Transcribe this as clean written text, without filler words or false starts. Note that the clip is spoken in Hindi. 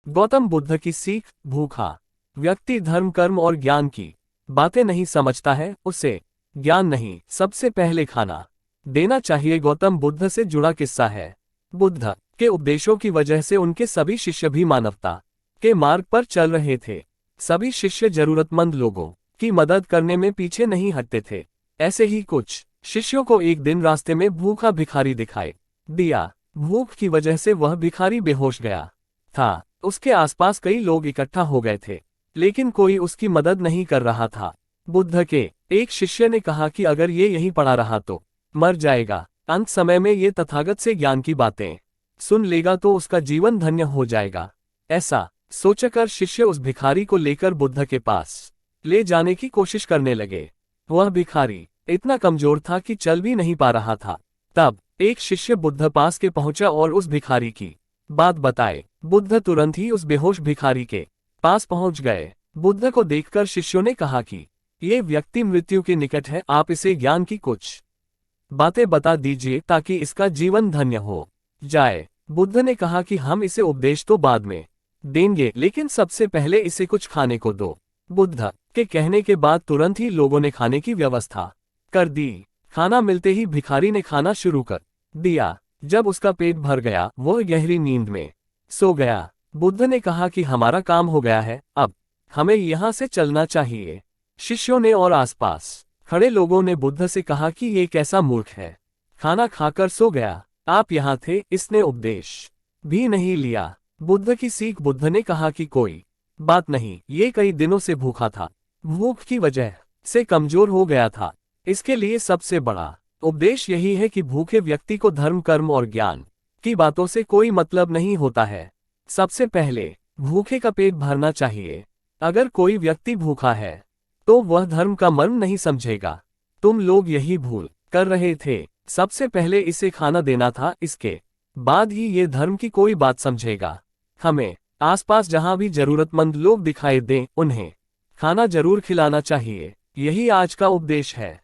गौतम बुद्ध की सीख। भूखा व्यक्ति धर्म, कर्म और ज्ञान की बातें नहीं समझता है, उसे ज्ञान नहीं, सबसे पहले खाना देना चाहिए। गौतम बुद्ध से जुड़ा किस्सा है। बुद्ध के उपदेशों की वजह से उनके सभी शिष्य भी मानवता के मार्ग पर चल रहे थे। सभी शिष्य जरूरतमंद लोगों की मदद करने में पीछे नहीं हटते थे। ऐसे ही कुछ शिष्यों को एक दिन रास्ते में भूखा भिखारी दिखाई दिया। भूख की वजह से वह भिखारी बेहोश गया था। उसके आसपास कई लोग इकट्ठा हो गए थे, लेकिन कोई उसकी मदद नहीं कर रहा था। बुद्ध के एक शिष्य ने कहा कि अगर ये यहीं पड़ा रहा तो मर जाएगा। अंत समय में ये तथागत से ज्ञान की बातें सुन लेगा तो उसका जीवन धन्य हो जाएगा। ऐसा सोचकर शिष्य उस भिखारी को लेकर बुद्ध के पास ले जाने की कोशिश करने लगे। वह भिखारी इतना कमजोर था कि चल भी नहीं पा रहा था। तब एक शिष्य बुद्ध पास के पहुंचा और उस भिखारी की बात बताए। बुद्ध तुरंत ही उस बेहोश भिखारी के पास पहुंच गए। बुद्ध को देखकर शिष्यों ने कहा कि ये व्यक्ति मृत्यु के निकट है, आप इसे ज्ञान की कुछ बातें बता दीजिए ताकि इसका जीवन धन्य हो जाए। बुद्ध ने कहा कि हम इसे उपदेश तो बाद में देंगे, लेकिन सबसे पहले इसे कुछ खाने को दो। बुद्ध के कहने के बाद तुरंत ही लोगों ने खाने की व्यवस्था कर दी। खाना मिलते ही भिखारी ने खाना शुरू कर दिया। जब उसका पेट भर गया, वह गहरी नींद में सो गया। बुद्ध ने कहा कि हमारा काम हो गया है, अब हमें यहाँ से चलना चाहिए। शिष्यों ने और आसपास खड़े लोगों ने बुद्ध से कहा कि ये कैसा मूर्ख है, खाना खाकर सो गया। आप यहाँ थे, इसने उपदेश भी नहीं लिया। बुद्ध की सीख। बुद्ध ने कहा कि कोई बात नहीं, ये कई दिनों से भूखा था, भूख की वजह से कमजोर हो गया था। इसके लिए सबसे बड़ा उपदेश यही है कि भूखे व्यक्ति को धर्म, कर्म और ज्ञान की बातों से कोई मतलब नहीं होता है। सबसे पहले भूखे का पेट भरना चाहिए। अगर कोई व्यक्ति भूखा है तो वह धर्म का मर्म नहीं समझेगा। तुम लोग यही भूल कर रहे थे। सबसे पहले इसे खाना देना था, इसके बाद ही ये धर्म की कोई बात समझेगा। हमें आसपास जहां भी जरूरतमंद लोग दिखाई दें, उन्हें खाना जरूर खिलाना चाहिए। यही आज का उपदेश है।